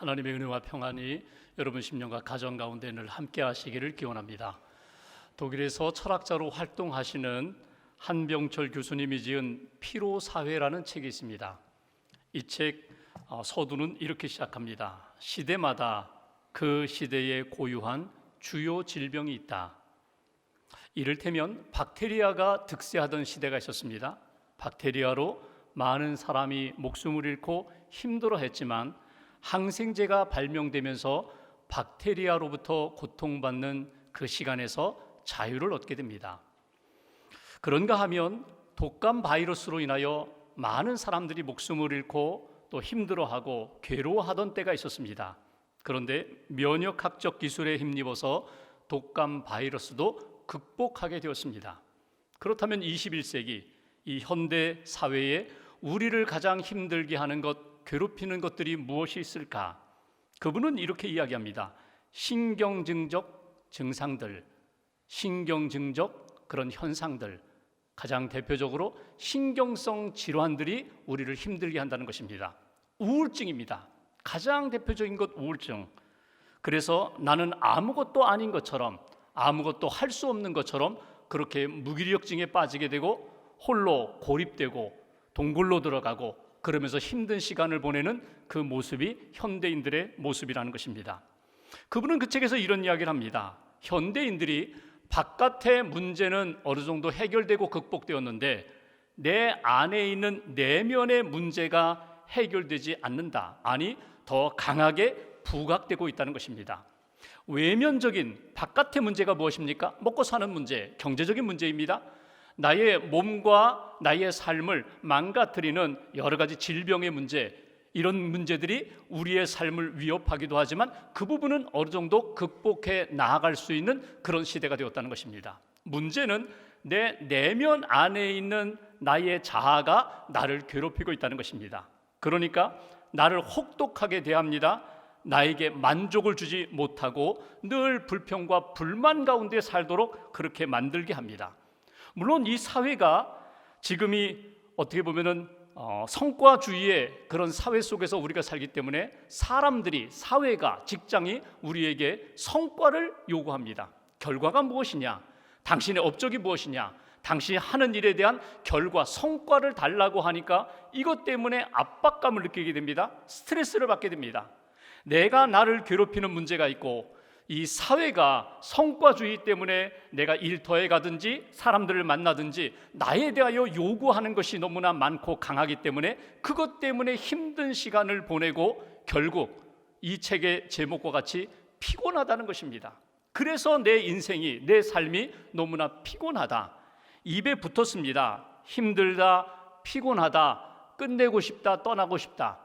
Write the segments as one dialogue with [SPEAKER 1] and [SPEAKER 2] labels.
[SPEAKER 1] 하나님의 은혜와 평안이 여러분 심령과 가정 가운데 늘 함께 하시기를 기원합니다. 독일에서 철학자로 활동하시는 한병철 교수님이 지은 피로사회라는 책이 있습니다. 이 책 서두는 이렇게 시작합니다. 시대마다 그 시대에 고유한 주요 질병이 있다. 이를테면 박테리아가 득세하던 시대가 있었습니다. 박테리아로 많은 사람이 목숨을 잃고 힘들어했지만 항생제가 발명되면서 박테리아로부터 고통받는 그 시간에서 자유를 얻게 됩니다. 그런가 하면 독감 바이러스로 인하여 많은 사람들이 목숨을 잃고 또 힘들어하고 괴로워하던 때가 있었습니다. 그런데 면역학적 기술에 힘입어서 독감 바이러스도 극복하게 되었습니다. 그렇다면 21세기 이 현대 사회에 우리를 가장 힘들게 하는 것, 괴롭히는 것들이 무엇이 있을까? 그분은 이렇게 이야기합니다. 신경증적 증상들, 신경증적 그런 현상들, 가장 대표적으로 신경성 질환들이 우리를 힘들게 한다는 것입니다. 우울증입니다. 가장 대표적인 것 우울증. 그래서 나는 아무것도 아닌 것처럼, 아무것도 할 수 없는 것처럼 그렇게 무기력증에 빠지게 되고 홀로 고립되고 동굴로 들어가고 그러면서 힘든 시간을 보내는 그 모습이 현대인들의 모습이라는 것입니다. 그분은 그 책에서 이런 이야기를 합니다. 현대인들이 바깥의 문제는 어느 정도 해결되고 극복되었는데 내 안에 있는 내면의 문제가 해결되지 않는다. 아니, 더 강하게 부각되고 있다는 것입니다. 외면적인 바깥의 문제가 무엇입니까? 먹고 사는 문제, 경제적인 문제입니다. 나의 몸과 나의 삶을 망가뜨리는 여러 가지 질병의 문제, 이런 문제들이 우리의 삶을 위협하기도 하지만 그 부분은 어느 정도 극복해 나아갈 수 있는 그런 시대가 되었다는 것입니다. 문제는 내 내면 안에 있는 나의 자아가 나를 괴롭히고 있다는 것입니다. 그러니까 나를 혹독하게 대합니다. 나에게 만족을 주지 못하고 늘 불평과 불만 가운데 살도록 그렇게 만들게 합니다. 물론 이 사회가 지금이 어떻게 보면은 성과주의의 그런 사회 속에서 우리가 살기 때문에 사람들이, 사회가, 직장이 우리에게 성과를 요구합니다. 결과가 무엇이냐? 당신의 업적이 무엇이냐? 당신이 하는 일에 대한 결과, 성과를 달라고 하니까 이것 때문에 압박감을 느끼게 됩니다. 스트레스를 받게 됩니다. 내가 나를 괴롭히는 문제가 있고 이 사회가 성과주의 때문에 내가 일터에 가든지 사람들을 만나든지 나에 대하여 요구하는 것이 너무나 많고 강하기 때문에 그것 때문에 힘든 시간을 보내고 결국 이 책의 제목과 같이 피곤하다는 것입니다. 그래서 내 인생이, 내 삶이 너무나 피곤하다. 입에 붙었습니다. 힘들다, 피곤하다, 끝내고 싶다, 떠나고 싶다.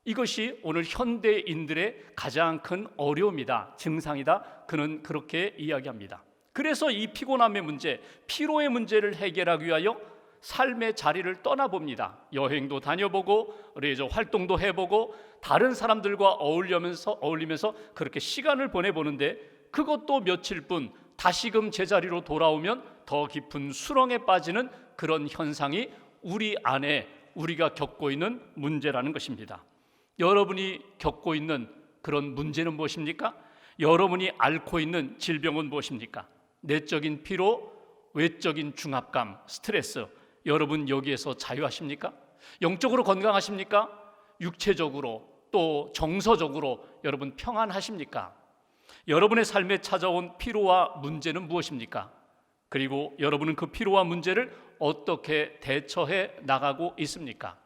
[SPEAKER 1] 이것이 오늘 현대인들의 가장 큰 어려움이다, 증상이다. 그는 그렇게 이야기합니다. 그래서 이 피곤함의 문제, 피로의 문제를 해결하기 위하여 삶의 자리를 떠나봅니다. 여행도 다녀보고 레저 활동도 해보고 다른 사람들과 어울리면서 그렇게 시간을 보내보는데 그것도 며칠뿐 다시금 제자리로 돌아오면 더 깊은 수렁에 빠지는 그런 현상이 우리 안에 우리가 겪고 있는 문제라는 것입니다. 여러분이 겪고 있는 그런 문제는 무엇입니까? 여러분이 앓고 있는 질병은 무엇입니까? 내적인 피로, 외적인 중압감, 스트레스. 여러분 여기에서 자유하십니까? 영적으로 건강하십니까? 육체적으로 또 정서적으로 여러분 평안하십니까? 여러분의 삶에 찾아온 피로와 문제는 무엇입니까? 그리고 여러분은 그 피로와 문제를 어떻게 대처해 나가고 있습니까?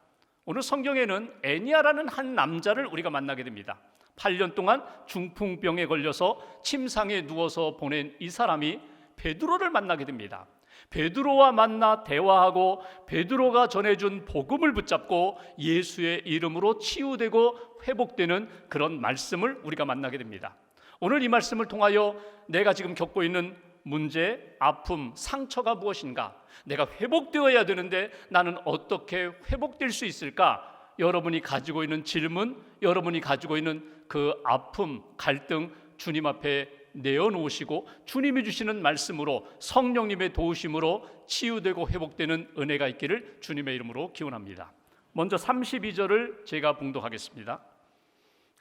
[SPEAKER 1] 오늘 성경에는 애니아라는 한 남자를 우리가 만나게 됩니다. 8년 동안 중풍병에 걸려서 침상에 누워서 보낸 이 사람이 베드로를 만나게 됩니다. 베드로와 만나 대화하고 베드로가 전해준 복음을 붙잡고 예수의 이름으로 치유되고 회복되는 그런 말씀을 우리가 만나게 됩니다. 오늘 이 말씀을 통하여 내가 지금 겪고 있는 문제, 아픔, 상처가 무엇인가? 내가 회복되어야 되는데 나는 어떻게 회복될 수 있을까? 여러분이 가지고 있는 질문, 여러분이 가지고 있는 그 아픔, 갈등 주님 앞에 내어놓으시고 주님이 주시는 말씀으로 성령님의 도우심으로 치유되고 회복되는 은혜가 있기를 주님의 이름으로 기원합니다. 먼저 32절을 제가 봉독하겠습니다.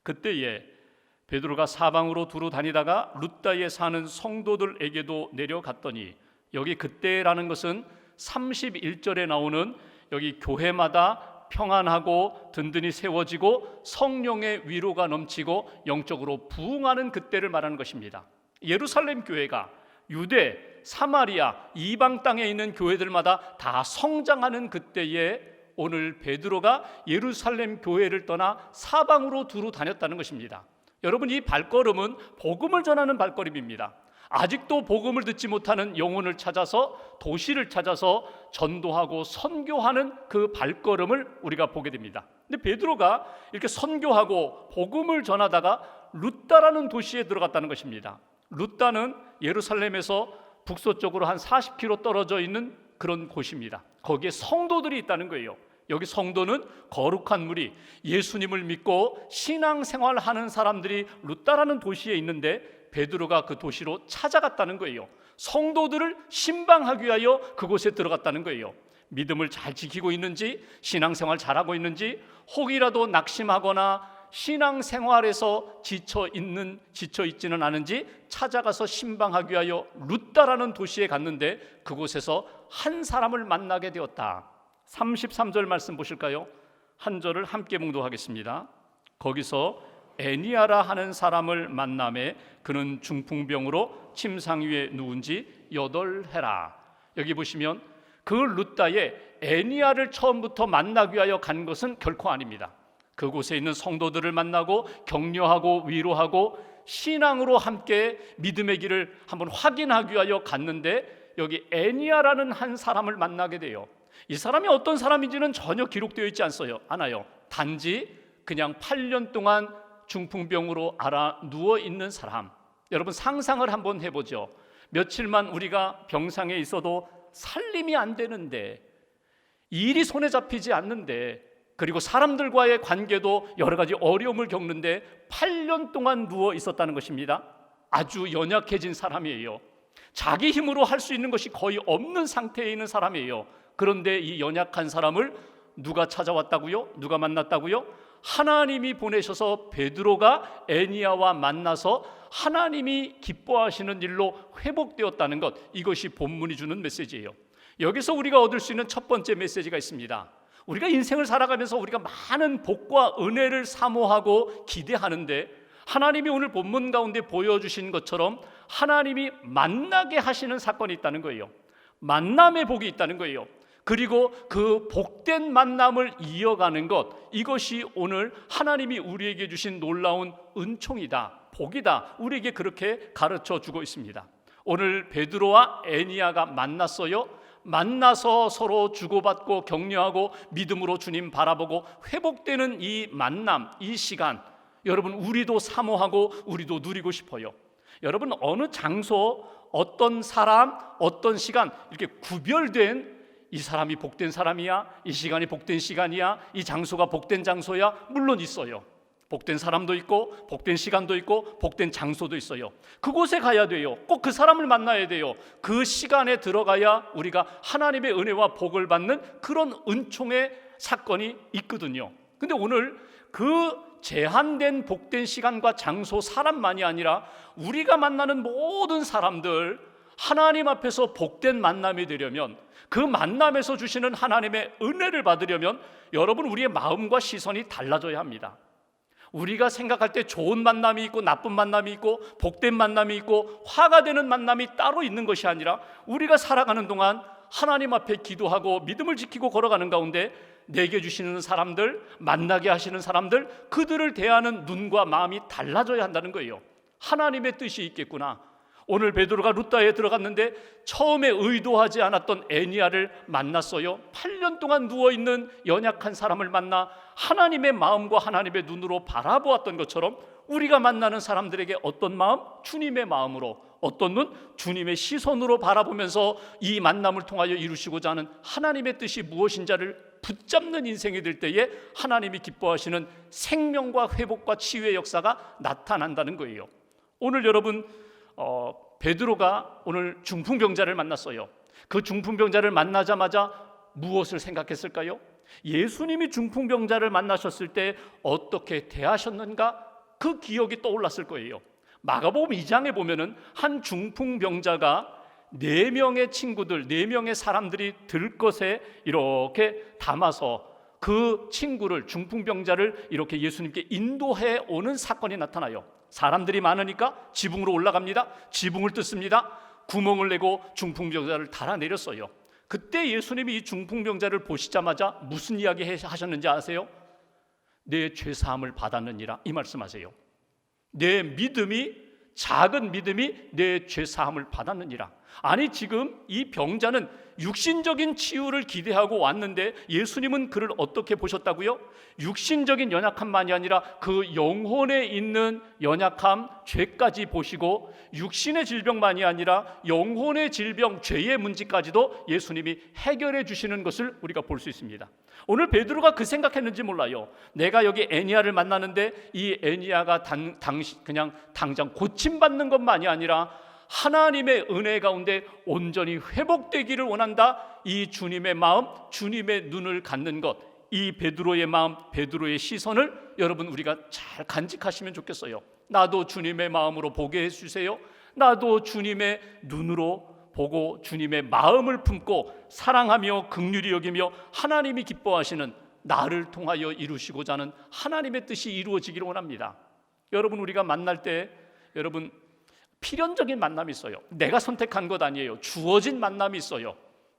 [SPEAKER 1] 그때에 베드로가 사방으로 두루 다니다가 룻다에 사는 성도들에게도 내려갔더니, 여기 그때라는 것은 31절에 나오는 여기 교회마다 평안하고 든든히 세워지고 성령의 위로가 넘치고 영적으로 부흥하는 그때를 말하는 것입니다. 예루살렘 교회가 유대, 사마리아, 이방 땅에 있는 교회들마다 다 성장하는 그때에 오늘 베드로가 예루살렘 교회를 떠나 사방으로 두루 다녔다는 것입니다. 여러분, 이 발걸음은 복음을 전하는 발걸음입니다. 아직도 복음을 듣지 못하는 영혼을 찾아서, 도시를 찾아서 전도하고 선교하는 그 발걸음을 우리가 보게 됩니다. 근데 베드로가 이렇게 선교하고 복음을 전하다가 룻다라는 도시에 들어갔다는 것입니다. 룻다는 예루살렘에서 북서쪽으로 한 40km 떨어져 있는 그런 곳입니다. 거기에 성도들이 있다는 거예요. 여기 성도는 거룩한 무리, 예수님을 믿고 신앙생활하는 사람들이 룻다라는 도시에 있는데 베드로가 그 도시로 찾아갔다는 거예요. 성도들을 신방하기 위하여 그곳에 들어갔다는 거예요. 믿음을 잘 지키고 있는지, 신앙생활 잘하고 있는지, 혹이라도 낙심하거나 신앙생활에서 지쳐 있지는 않은지 찾아가서 신방하기 위하여 룻다라는 도시에 갔는데 그곳에서 한 사람을 만나게 되었다. 33절 말씀 보실까요? 한 절을 함께 묵독하겠습니다. 거기서 애니아라 하는 사람을 만나매 그는 중풍병으로 침상 위에 누운 지 8해라. 여기 보시면 그 룻다에 애니아를 처음부터 만나기 위하여 간 것은 결코 아닙니다. 그곳에 있는 성도들을 만나고 격려하고 위로하고 신앙으로 함께 믿음의 길을 한번 확인하기 위하여 갔는데 여기 애니아라는 한 사람을 만나게 돼요. 이 사람이 어떤 사람인지는 전혀 기록되어 있지 않아요. 단지 그냥 8년 동안 중풍병으로 앓아 누워있는 사람. 여러분, 상상을 한번 해보죠. 며칠만 우리가 병상에 있어도 살림이 안 되는데, 일이 손에 잡히지 않는데, 그리고 사람들과의 관계도 여러 가지 어려움을 겪는데 8년 동안 누워 있었다는 것입니다. 아주 연약해진 사람이에요. 자기 힘으로 할 수 있는 것이 거의 없는 상태에 있는 사람이에요. 그런데 이 연약한 사람을 누가 찾아왔다고요? 누가 만났다고요? 하나님이 보내셔서 베드로가 애니아와 만나서 하나님이 기뻐하시는 일로 회복되었다는 것, 이것이 본문이 주는 메시지예요. 여기서 우리가 얻을 수 있는 첫 번째 메시지가 있습니다. 우리가 인생을 살아가면서 우리가 많은 복과 은혜를 사모하고 기대하는데 하나님이 오늘 본문 가운데 보여주신 것처럼 하나님이 만나게 하시는 사건이 있다는 거예요. 만남의 복이 있다는 거예요. 그리고 그 복된 만남을 이어가는 것, 이것이 오늘 하나님이 우리에게 주신 놀라운 은총이다, 복이다, 우리에게 그렇게 가르쳐 주고 있습니다. 오늘 베드로와 애니아가 만났어요. 만나서 서로 주고받고 격려하고 믿음으로 주님 바라보고 회복되는 이 만남, 이 시간, 여러분 우리도 사모하고 우리도 누리고 싶어요. 여러분, 어느 장소, 어떤 사람, 어떤 시간 이렇게 구별된 이 사람이 복된 사람이야, 이 시간이 복된 시간이야, 이 장소가 복된 장소야, 물론 있어요. 복된 사람도 있고 복된 시간도 있고 복된 장소도 있어요. 그곳에 가야 돼요. 꼭 그 사람을 만나야 돼요. 그 시간에 들어가야 우리가 하나님의 은혜와 복을 받는 그런 은총의 사건이 있거든요. 근데 오늘 그 제한된 복된 시간과 장소, 사람만이 아니라 우리가 만나는 모든 사람들, 하나님 앞에서 복된 만남이 되려면, 그 만남에서 주시는 하나님의 은혜를 받으려면 여러분, 우리의 마음과 시선이 달라져야 합니다. 우리가 생각할 때 좋은 만남이 있고 나쁜 만남이 있고 복된 만남이 있고 화가 되는 만남이 따로 있는 것이 아니라 우리가 살아가는 동안 하나님 앞에 기도하고 믿음을 지키고 걸어가는 가운데 내게 주시는 사람들, 만나게 하시는 사람들, 그들을 대하는 눈과 마음이 달라져야 한다는 거예요. 하나님의 뜻이 있겠구나. 오늘 베드로가 룻다에 들어갔는데 처음에 의도하지 않았던 애니아를 만났어요. 8년 동안 누워있는 연약한 사람을 만나 하나님의 마음과 하나님의 눈으로 바라보았던 것처럼 우리가 만나는 사람들에게 어떤 마음? 주님의 마음으로, 어떤 눈? 주님의 시선으로 바라보면서 이 만남을 통하여 이루시고자 하는 하나님의 뜻이 무엇인지를 붙잡는 인생이 될 때에 하나님이 기뻐하시는 생명과 회복과 치유의 역사가 나타난다는 거예요. 오늘 여러분, 베드로가 오늘 중풍병자를 만났어요. 그 중풍병자를 만나자마자 무엇을 생각했을까요? 예수님이 중풍병자를 만나셨을 때 어떻게 대하셨는가? 그 기억이 떠올랐을 거예요. 마가복음 2장에 보면은 한 중풍병자가 4명의 친구들, 4명의 사람들이 들것에 이렇게 담아서 그 친구를, 중풍병자를 이렇게 예수님께 인도해 오는 사건이 나타나요. 사람들이 많으니까 지붕으로 올라갑니다. 지붕을 뜯습니다. 구멍을 내고 중풍병자를 달아내렸어요. 그때 예수님이 이 중풍병자를 보시자마자 무슨 이야기 하셨는지 아세요? 내 죄사함을 받았느니라, 이 말씀하세요. 내 믿음이, 작은 믿음이 내 죄사함을 받았느니라. 아니, 지금 이 병자는 육신적인 치유를 기대하고 왔는데 예수님은 그를 어떻게 보셨다고요? 육신적인 연약함만이 아니라 그 영혼에 있는 연약함, 죄까지 보시고 육신의 질병만이 아니라 영혼의 질병, 죄의 문제까지도 예수님이 해결해 주시는 것을 우리가 볼 수 있습니다. 오늘 베드로가 그 생각했는지 몰라요. 내가 여기 애니야를 만나는데 이 애니야가 그냥 당장 고침받는 것만이 아니라 하나님의 은혜 가운데 온전히 회복되기를 원한다. 이 주님의 마음, 주님의 눈을 갖는 것, 이 베드로의 마음, 베드로의 시선을 여러분 우리가 잘 간직하시면 좋겠어요. 나도 주님의 마음으로 보게 해주세요. 나도 주님의 눈으로 보고 주님의 마음을 품고 사랑하며 긍휼히 여기며 하나님이 기뻐하시는, 나를 통하여 이루시고자 하는 하나님의 뜻이 이루어지기를 원합니다. 여러분, 우리가 만날 때 여러분 필연적인 만남이 있어요. 내가 선택한 것 아니에요. 주어진 만남이 있어요.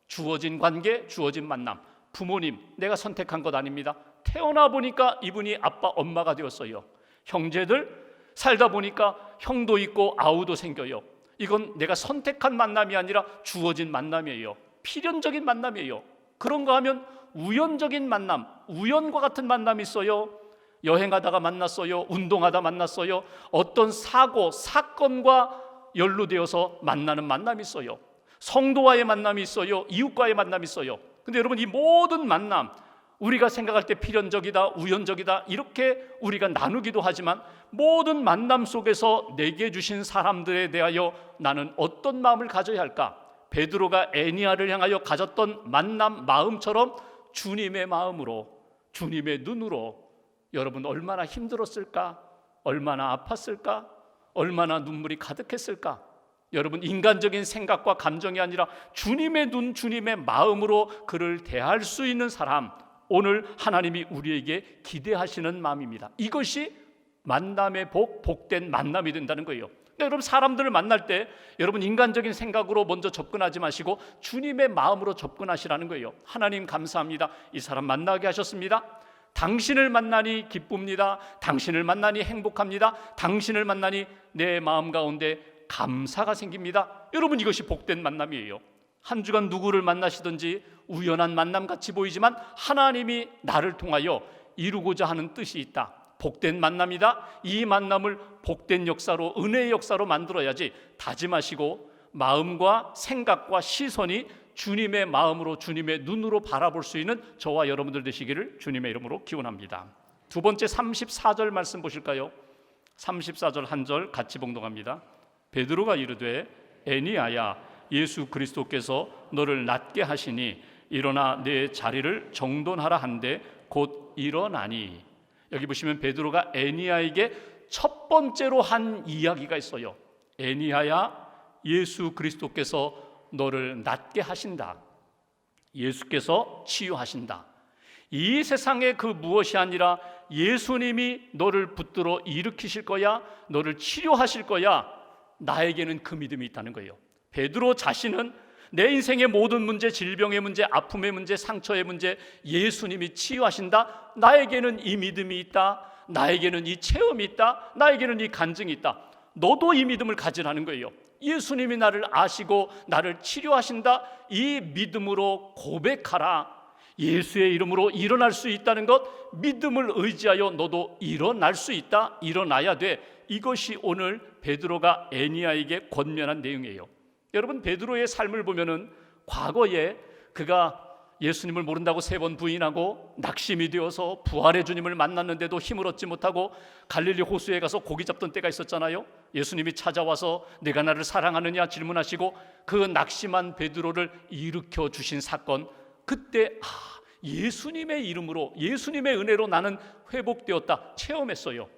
[SPEAKER 1] 주어진 관계, 주어진 만남. 부모님, 내가 선택한 것 아닙니다. 태어나 보니까 이분이 아빠, 엄마가 되었어요. 형제들, 살다 보니까 형도 있고 아우도 생겨요. 이건 내가 선택한 만남이 아니라 주어진 만남이에요. 필연적인 만남이에요. 그런가 하면 우연적인 만남, 우연과 같은 만남이 있어요. 여행하다가 만났어요. 운동하다 만났어요. 어떤 사고, 사건과 연루되어서 만나는 만남이 있어요. 성도와의 만남이 있어요. 이웃과의 만남이 있어요. 근데 여러분, 이 모든 만남, 우리가 생각할 때 필연적이다, 우연적이다 이렇게 우리가 나누기도 하지만 모든 만남 속에서 내게 주신 사람들에 대하여 나는 어떤 마음을 가져야 할까? 베드로가 애니야를 향하여 가졌던 만남 마음처럼 주님의 마음으로, 주님의 눈으로 여러분 얼마나 힘들었을까? 얼마나 아팠을까? 얼마나 눈물이 가득했을까? 여러분, 인간적인 생각과 감정이 아니라 주님의 눈, 주님의 마음으로 그를 대할 수 있는 사람, 오늘 하나님이 우리에게 기대하시는 마음입니다. 이것이 만남의 복, 복된 만남이 된다는 거예요. 그러니까 여러분, 사람들을 만날 때 여러분 인간적인 생각으로 먼저 접근하지 마시고 주님의 마음으로 접근하시라는 거예요. 하나님 감사합니다. 이 사람 만나게 하셨습니다. 당신을 만나니 기쁩니다. 당신을 만나니 행복합니다. 당신을 만나니 내 마음 가운데 감사가 생깁니다. 여러분, 이것이 복된 만남이에요. 한 주간 누구를 만나시든지 우연한 만남 같이 보이지만 하나님이 나를 통하여 이루고자 하는 뜻이 있다. 복된 만남이다. 이 만남을 복된 역사로, 은혜의 역사로 만들어야지 다짐하시고 마음과 생각과 시선이 주님의 마음으로, 주님의 눈으로 바라볼 수 있는 저와 여러분들 되시기를 주님의 이름으로 기원합니다. 두 번째 34절 말씀 보실까요? 34절 한 절 같이 봉독합니다. 베드로가 이르되 애니야야, 예수 그리스도께서 너를 낫게 하시니 일어나 내 자리를 정돈하라 한데 곧 일어나니. 여기 보시면 베드로가 애니야에게 첫 번째로 한 이야기가 있어요. 애니야야, 예수 그리스도께서 너를 낫게 하신다. 예수께서 치유하신다. 이 세상에 그 무엇이 아니라 예수님이 너를 붙들어 일으키실 거야, 너를 치료하실 거야. 나에게는 그 믿음이 있다는 거예요. 베드로 자신은 내 인생의 모든 문제, 질병의 문제, 아픔의 문제, 상처의 문제, 예수님이 치유하신다. 나에게는 이 믿음이 있다. 나에게는 이 체험이 있다. 나에게는 이 간증이 있다. 너도 이 믿음을 가지라는 거예요. 예수님이 나를 아시고 나를 치료하신다. 이 믿음으로 고백하라. 예수의 이름으로 일어날 수 있다는 것, 믿음을 의지하여 너도 일어날 수 있다. 일어나야 돼. 이것이 오늘 베드로가 애니야에게 권면한 내용이에요. 여러분, 베드로의 삶을 보면은 과거에 그가 예수님을 모른다고 3번 부인하고 낙심이 되어서 부활의 주님을 만났는데도 힘을 얻지 못하고 갈릴리 호수에 가서 고기 잡던 때가 있었잖아요. 예수님이 찾아와서 내가 나를 사랑하느냐 질문하시고 그 낙심한 베드로를 일으켜 주신 사건, 그때 예수님의 이름으로, 예수님의 은혜로 나는 회복되었다 체험했어요.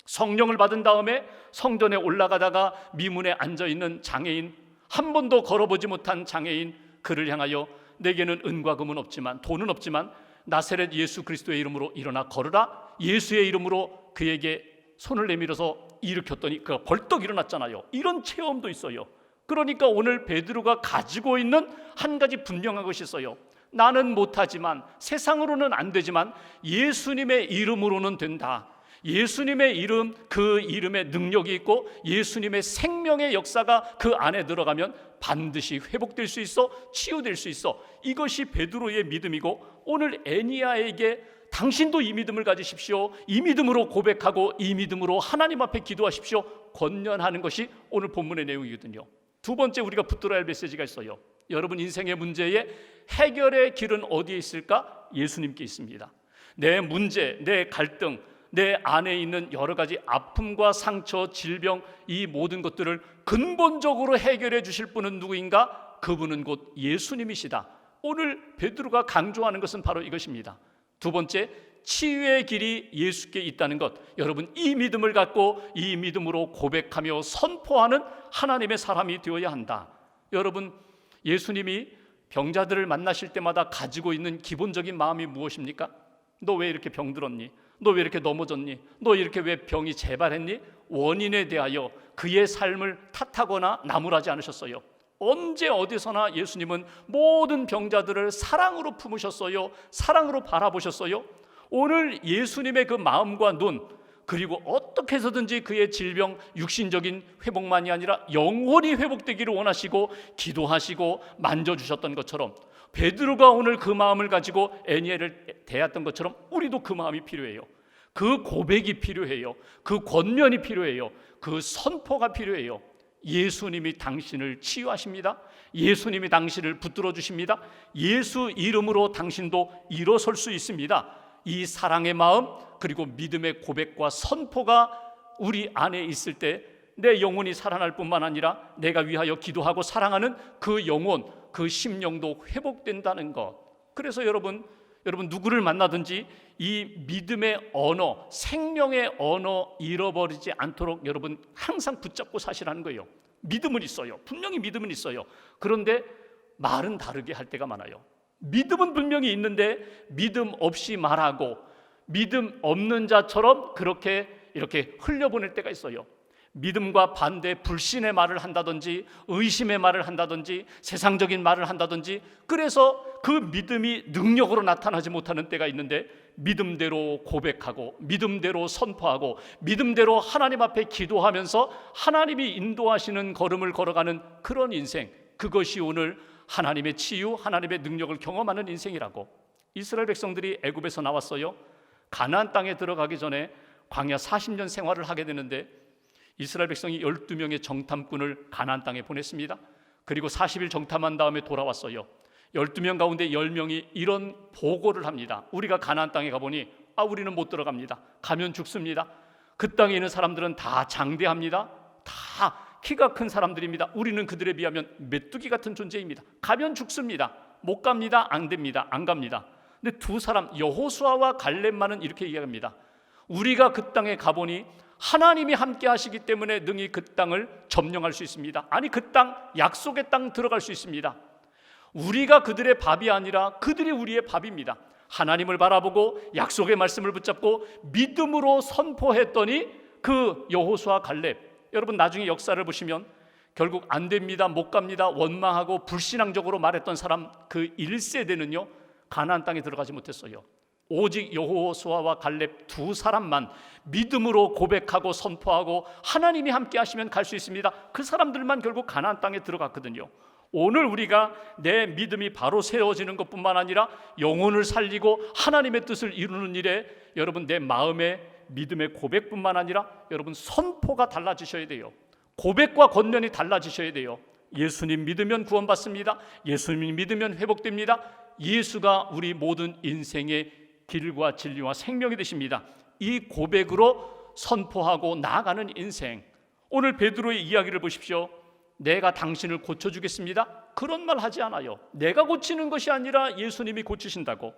[SPEAKER 1] 성령을 받은 다음에 성전에 올라가다가 미문에 앉아있는 장애인, 한 번도 걸어보지 못한 장애인, 그를 향하여 내게는 은과 금은 없지만, 돈은 없지만 나사렛 예수 그리스도의 이름으로 일어나 걸으라. 예수의 이름으로 그에게 손을 내밀어서 일으켰더니 그가 벌떡 일어났잖아요. 이런 체험도 있어요. 그러니까 오늘 베드로가 가지고 있는 한 가지 분명한 것이 있어요. 나는 못하지만, 세상으로는 안 되지만 예수님의 이름으로는 된다. 예수님의 이름, 그 이름에 능력이 있고 예수님의 생명의 역사가 그 안에 들어가면 반드시 회복될 수 있어, 치유될 수 있어. 이것이 베드로의 믿음이고, 오늘 애니야에게 당신도 이 믿음을 가지십시오, 이 믿음으로 고백하고 이 믿음으로 하나님 앞에 기도하십시오, 권면하는 것이 오늘 본문의 내용이거든요. 두 번째 우리가 붙들어야 할 메시지가 있어요. 여러분, 인생의 문제의 해결의 길은 어디에 있을까? 예수님께 있습니다. 내 문제, 내 갈등, 내 안에 있는 여러 가지 아픔과 상처, 질병, 이 모든 것들을 근본적으로 해결해 주실 분은 누구인가? 그분은 곧 예수님이시다. 오늘 베드로가 강조하는 것은 바로 이것입니다. 두 번째, 치유의 길이 예수께 있다는 것. 여러분, 이 믿음을 갖고 이 믿음으로 고백하며 선포하는 하나님의 사람이 되어야 한다. 여러분, 예수님이 병자들을 만나실 때마다 가지고 있는 기본적인 마음이 무엇입니까? 너 왜 이렇게 병들었니? 너 왜 이렇게 넘어졌니? 너 이렇게 왜 병이 재발했니? 원인에 대하여 그의 삶을 탓하거나 나무라지 않으셨어요. 언제 어디서나 예수님은 모든 병자들을 사랑으로 품으셨어요. 사랑으로 바라보셨어요. 오늘 예수님의 그 마음과 눈, 그리고 어떻게 해서든지 그의 질병, 육신적인 회복만이 아니라 영혼이 회복되기를 원하시고 기도하시고 만져주셨던 것처럼, 베드로가 오늘 그 마음을 가지고 애니야를 대했던 것처럼 우리도 그 마음이 필요해요. 그 고백이 필요해요. 그 권면이 필요해요. 그 선포가 필요해요. 예수님이 당신을 치유하십니다. 예수님이 당신을 붙들어 주십니다. 예수 이름으로 당신도 일어설 수 있습니다. 이 사랑의 마음, 그리고 믿음의 고백과 선포가 우리 안에 있을 때 내 영혼이 살아날 뿐만 아니라 내가 위하여 기도하고 사랑하는 그 영혼, 그 심령도 회복된다는 것. 그래서 여러분 누구를 만나든지 이 믿음의 언어, 생명의 언어 잃어버리지 않도록 여러분 항상 붙잡고 사시라는 거예요. 믿음은 있어요. 분명히 믿음은 있어요. 그런데 말은 다르게 할 때가 많아요. 믿음은 분명히 있는데 믿음 없이 말하고 믿음 없는 자처럼 그렇게 이렇게 흘려보낼 때가 있어요. 믿음과 반대 불신의 말을 한다든지 의심의 말을 한다든지 세상적인 말을 한다든지, 그래서 그 믿음이 능력으로 나타나지 못하는 때가 있는데 믿음대로 고백하고 믿음대로 선포하고 믿음대로 하나님 앞에 기도하면서 하나님이 인도하시는 걸음을 걸어가는 그런 인생, 그것이 오늘 하나님의 치유, 하나님의 능력을 경험하는 인생이라고. 이스라엘 백성들이 애굽에서 나왔어요. 가나안 땅에 들어가기 전에 광야 40년 생활을 하게 되는데 이스라엘 백성이 12명의 정탐꾼을 가나안 땅에 보냈습니다. 그리고 40일 정탐한 다음에 돌아왔어요. 12명 가운데 10명이 이런 보고를 합니다. 우리가 가나안 땅에 가보니 우리는 못 들어갑니다. 가면 죽습니다. 그 땅에 있는 사람들은 다 장대합니다. 다 키가 큰 사람들입니다. 우리는 그들에 비하면 메뚜기 같은 존재입니다. 가면 죽습니다. 못 갑니다. 안 됩니다. 안 갑니다. 근데 두 사람, 여호수아와 갈렙만은 이렇게 이야기합니다. 우리가 그 땅에 가보니 하나님이 함께 하시기 때문에 능히 그 땅을 점령할 수 있습니다. 아니, 그 땅, 약속의 땅 들어갈 수 있습니다. 우리가 그들의 밥이 아니라 그들이 우리의 밥입니다. 하나님을 바라보고 약속의 말씀을 붙잡고 믿음으로 선포했더니 그 여호수아 갈렙, 여러분 나중에 역사를 보시면 결국 안 됩니다, 못 갑니다, 원망하고 불신앙적으로 말했던 사람 그 1세대는요 가나안 땅에 들어가지 못했어요. 오직 여호수아와 갈렙 두 사람만 믿음으로 고백하고 선포하고 하나님이 함께 하시면 갈 수 있습니다. 그 사람들만 결국 가나안 땅에 들어갔거든요. 오늘 우리가 내 믿음이 바로 세워지는 것뿐만 아니라 영혼을 살리고 하나님의 뜻을 이루는 일에 여러분 내 마음의 믿음의 고백뿐만 아니라 여러분 선포가 달라지셔야 돼요. 고백과 권면이 달라지셔야 돼요. 예수님 믿으면 구원받습니다. 예수님 믿으면 회복됩니다. 예수가 우리 모든 인생의 길과 진리와 생명이 되십니다. 이 고백으로 선포하고 나아가는 인생. 오늘 베드로의 이야기를 보십시오. 내가 당신을 고쳐주겠습니다. 그런 말 하지 않아요. 내가 고치는 것이 아니라 예수님이 고치신다고.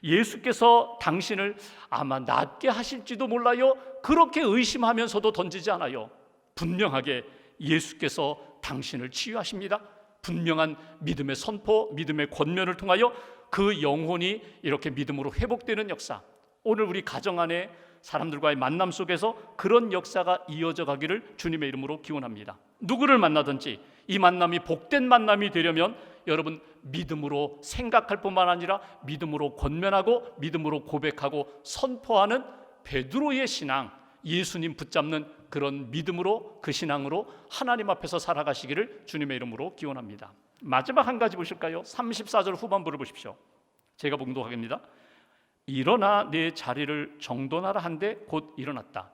[SPEAKER 1] 예수께서 당신을 아마 낫게 하실지도 몰라요. 그렇게 의심하면서도 던지지 않아요. 분명하게 예수께서 당신을 치유하십니다. 분명한 믿음의 선포, 믿음의 권면을 통하여 그 영혼이 이렇게 믿음으로 회복되는 역사, 오늘 우리 가정 안에 사람들과의 만남 속에서 그런 역사가 이어져 가기를 주님의 이름으로 기원합니다. 누구를 만나든지 이 만남이 복된 만남이 되려면 여러분 믿음으로 생각할 뿐만 아니라 믿음으로 권면하고 믿음으로 고백하고 선포하는 베드로의 신앙, 예수님 붙잡는 그런 믿음으로, 그 신앙으로 하나님 앞에서 살아가시기를 주님의 이름으로 기원합니다. 마지막 한 가지 보실까요? 34절 후반부를 보십시오. 제가 봉독하겠습니다. 일어나 내 자리를 정돈하라 한데 곧 일어났다.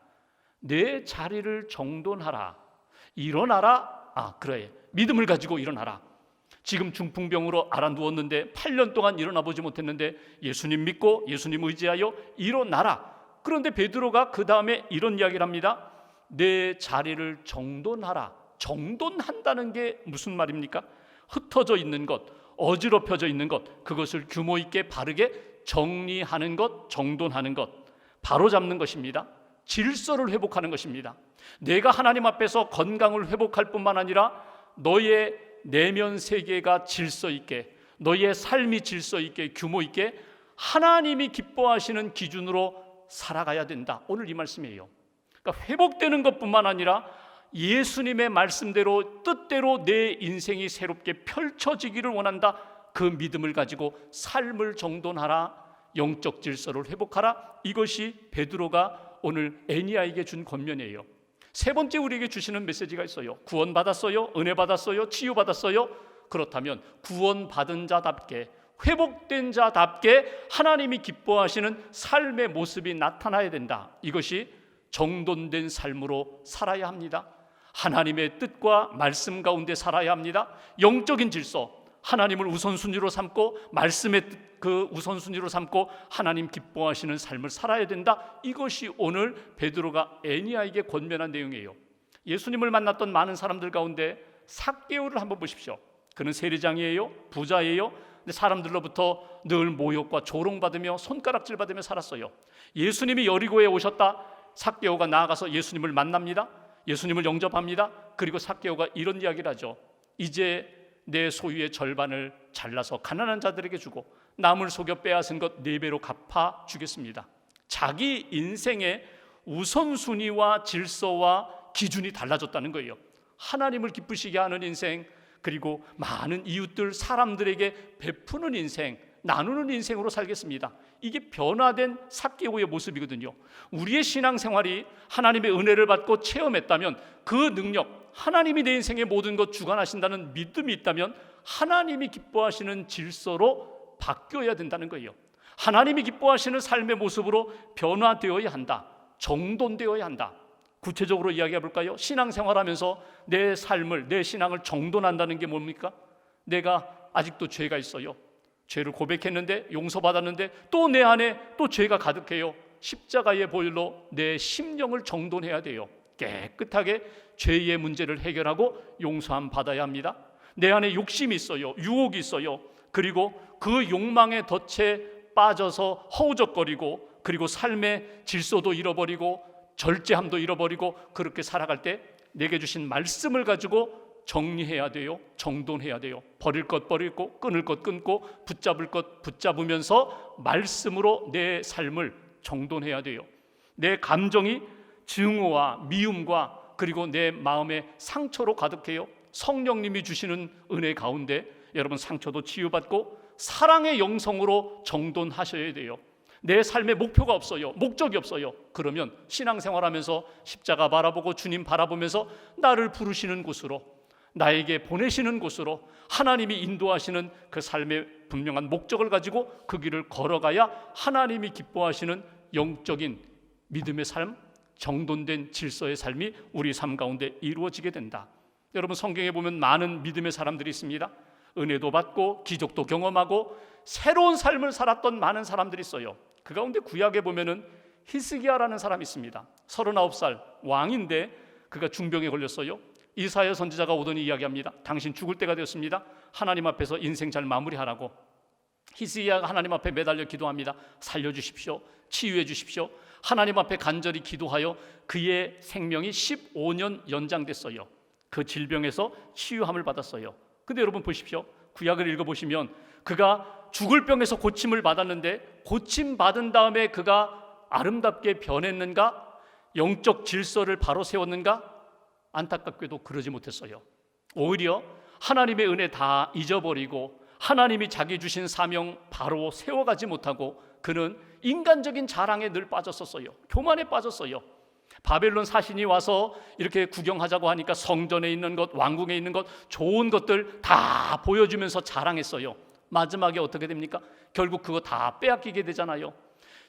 [SPEAKER 1] 내 자리를 정돈하라. 일어나라. 그래. 믿음을 가지고 일어나라. 지금 중풍병으로 알아 누웠는데 8년 동안 일어나 보지 못했는데 예수님 믿고 예수님 의지하여 일어나라. 그런데 베드로가 그 다음에 이런 이야기를 합니다. 내 자리를 정돈하라. 정돈한다는 게 무슨 말입니까? 흩어져 있는 것, 어지럽혀져 있는 것, 그것을 규모 있게 바르게 정리하는 것, 정돈하는 것, 바로잡는 것입니다. 질서를 회복하는 것입니다. 내가 하나님 앞에서 건강을 회복할 뿐만 아니라 너의 내면 세계가 질서 있게, 너의 삶이 질서 있게, 규모 있게 하나님이 기뻐하시는 기준으로 살아가야 된다. 오늘 이 말씀이에요. 그러니까 회복되는 것뿐만 아니라 예수님의 말씀대로 뜻대로 내 인생이 새롭게 펼쳐지기를 원한다. 그 믿음을 가지고 삶을 정돈하라, 영적 질서를 회복하라. 이것이 베드로가 오늘 애니아에게 준 권면이에요. 세 번째 우리에게 주시는 메시지가 있어요. 구원받았어요? 은혜 받았어요? 치유받았어요? 그렇다면 구원받은 자답게, 회복된 자답게 하나님이 기뻐하시는 삶의 모습이 나타나야 된다. 이것이 정돈된 삶으로 살아야 합니다. 하나님의 뜻과 말씀 가운데 살아야 합니다. 영적인 질서, 하나님을 우선순위로 삼고 말씀의 뜻, 그 우선순위로 삼고 하나님 기뻐하시는 삶을 살아야 된다. 이것이 오늘 베드로가 애니아에게 권면한 내용이에요. 예수님을 만났던 많은 사람들 가운데 삭개오를 한번 보십시오. 그는 세리장이에요, 부자예요. 근데 사람들로부터 늘 모욕과 조롱받으며 손가락질 받으며 살았어요. 예수님이 여리고에 오셨다. 삭개오가 나아가서 예수님을 만납니다. 예수님을 영접합니다. 그리고 삭개오가 이런 이야기를 하죠. 이제 내 소유의 절반을 잘라서 가난한 자들에게 주고 남을 속여 빼앗은 것 4배로 갚아 주겠습니다. 자기 인생의 우선순위와 질서와 기준이 달라졌다는 거예요. 하나님을 기쁘시게 하는 인생, 그리고 많은 이웃들, 사람들에게 베푸는 인생, 나누는 인생으로 살겠습니다. 이게 변화된 삭개오의 모습이거든요. 우리의 신앙생활이 하나님의 은혜를 받고 체험했다면 그 능력, 하나님이 내 인생의 모든 것 주관하신다는 믿음이 있다면 하나님이 기뻐하시는 질서로 바뀌어야 된다는 거예요. 하나님이 기뻐하시는 삶의 모습으로 변화되어야 한다. 정돈되어야 한다. 구체적으로 이야기해 볼까요? 신앙생활하면서 내 삶을, 내 신앙을 정돈한다는 게 뭡니까? 내가 아직도 죄가 있어요. 죄를 고백했는데 용서받았는데 또 내 안에 또 죄가 가득해요. 십자가의 보혈로 내 심령을 정돈해야 돼요. 깨끗하게 죄의 문제를 해결하고 용서함 받아야 합니다. 내 안에 욕심이 있어요. 유혹이 있어요. 그리고 그 욕망의 덫에 빠져서 허우적거리고, 그리고 삶의 질서도 잃어버리고 절제함도 잃어버리고 그렇게 살아갈 때 내게 주신 말씀을 가지고 정리해야 돼요. 정돈해야 돼요. 버릴 것 버리고, 끊을 것 끊고, 붙잡을 것 붙잡으면서 말씀으로 내 삶을 정돈해야 돼요. 내 감정이 증오와 미움과 그리고 내 마음의 상처로 가득해요. 성령님이 주시는 은혜 가운데 여러분 상처도 치유받고 사랑의 영성으로 정돈하셔야 돼요. 내 삶의 목표가 없어요. 목적이 없어요. 그러면 신앙생활하면서 십자가 바라보고 주님 바라보면서 나를 부르시는 곳으로, 나에게 보내시는 곳으로 하나님이 인도하시는 그 삶의 분명한 목적을 가지고 그 길을 걸어가야 하나님이 기뻐하시는 영적인 믿음의 삶, 정돈된 질서의 삶이 우리 삶 가운데 이루어지게 된다. 여러분 성경에 보면 많은 믿음의 사람들이 있습니다. 은혜도 받고 기적도 경험하고 새로운 삶을 살았던 많은 사람들이 있어요. 그 가운데 구약에 보면은 히스기야라는 사람이 있습니다. 39살 왕인데 그가 중병에 걸렸어요. 이사야 선지자가 오더니 이야기합니다. 당신 죽을 때가 되었습니다. 하나님 앞에서 인생 잘 마무리하라고. 히스기야가 하나님 앞에 매달려 기도합니다. 살려주십시오. 치유해 주십시오. 하나님 앞에 간절히 기도하여 그의 생명이 15년 연장됐어요. 그 질병에서 치유함을 받았어요. 근데 여러분 보십시오. 구약을 읽어보시면 그가 죽을 병에서 고침을 받았는데 고침받은 다음에 그가 아름답게 변했는가? 영적 질서를 바로 세웠는가? 안타깝게도 그러지 못했어요. 오히려 하나님의 은혜 다 잊어버리고 하나님이 자기 주신 사명 바로 세워가지 못하고 그는 인간적인 자랑에 늘 빠졌었어요. 교만에 빠졌어요. 바벨론 사신이 와서 이렇게 구경하자고 하니까 성전에 있는 것, 왕궁에 있는 것, 좋은 것들 다 보여주면서 자랑했어요. 마지막에 어떻게 됩니까? 결국 그거 다 빼앗기게 되잖아요.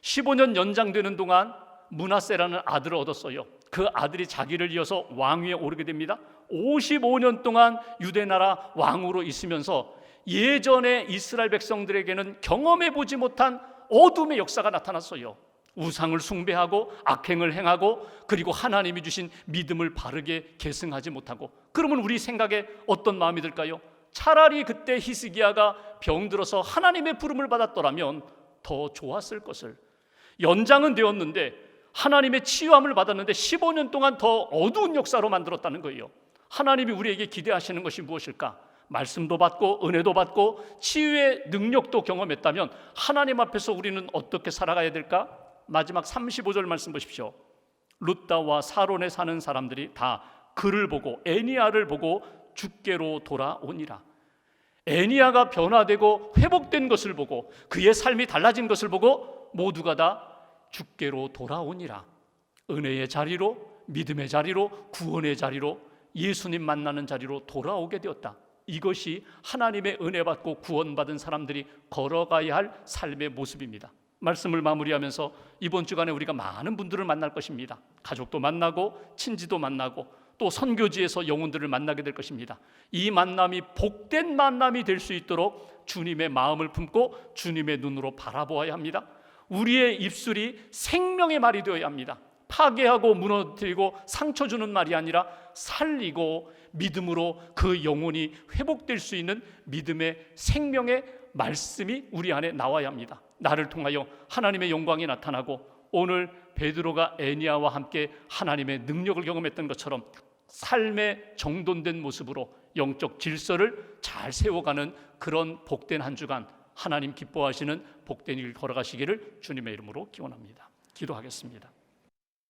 [SPEAKER 1] 15년 연장되는 동안 므낫세라는 아들을 얻었어요. 그 아들이 자기를 이어서 왕위에 오르게 됩니다. 55년 동안 유대 나라 왕으로 있으면서 예전에 이스라엘 백성들에게는 경험해 보지 못한 어둠의 역사가 나타났어요. 우상을 숭배하고 악행을 행하고 그리고 하나님이 주신 믿음을 바르게 계승하지 못하고. 그러면 우리 생각에 어떤 마음이 들까요? 차라리 그때 히스기야가 병들어서 하나님의 부름을 받았더라면 더 좋았을 것을. 연장은 되었는데 하나님의 치유함을 받았는데 15년 동안 더 어두운 역사로 만들었다는 거예요. 하나님이 우리에게 기대하시는 것이 무엇일까? 말씀도 받고 은혜도 받고 치유의 능력도 경험했다면 하나님 앞에서 우리는 어떻게 살아가야 될까? 마지막 35절 말씀 보십시오. 룻다와 사론에 사는 사람들이 다 그를 보고 에니야를 보고 주께로 돌아오니라. 에니야가 변화되고 회복된 것을 보고 그의 삶이 달라진 것을 보고 모두가 다 주께로 돌아오니라. 은혜의 자리로, 믿음의 자리로, 구원의 자리로, 예수님 만나는 자리로 돌아오게 되었다. 이것이 하나님의 은혜 받고 구원받은 사람들이 걸어가야 할 삶의 모습입니다. 말씀을 마무리하면서 이번 주간에 우리가 많은 분들을 만날 것입니다. 가족도 만나고 친지도 만나고 또 선교지에서 영혼들을 만나게 될 것입니다. 이 만남이 복된 만남이 될 수 있도록 주님의 마음을 품고 주님의 눈으로 바라보아야 합니다. 우리의 입술이 생명의 말이 되어야 합니다. 파괴하고 무너뜨리고 상처 주는 말이 아니라 살리고 믿음으로 그 영혼이 회복될 수 있는 믿음의 생명의 말씀이 우리 안에 나와야 합니다. 나를 통하여 하나님의 영광이 나타나고 오늘 베드로가 에니야와 함께 하나님의 능력을 경험했던 것처럼 삶의 정돈된 모습으로 영적 질서를 잘 세워가는 그런 복된 한 주간, 하나님 기뻐하시는 복된 일 걸어가시기를 주님의 이름으로 기원합니다. 기도하겠습니다.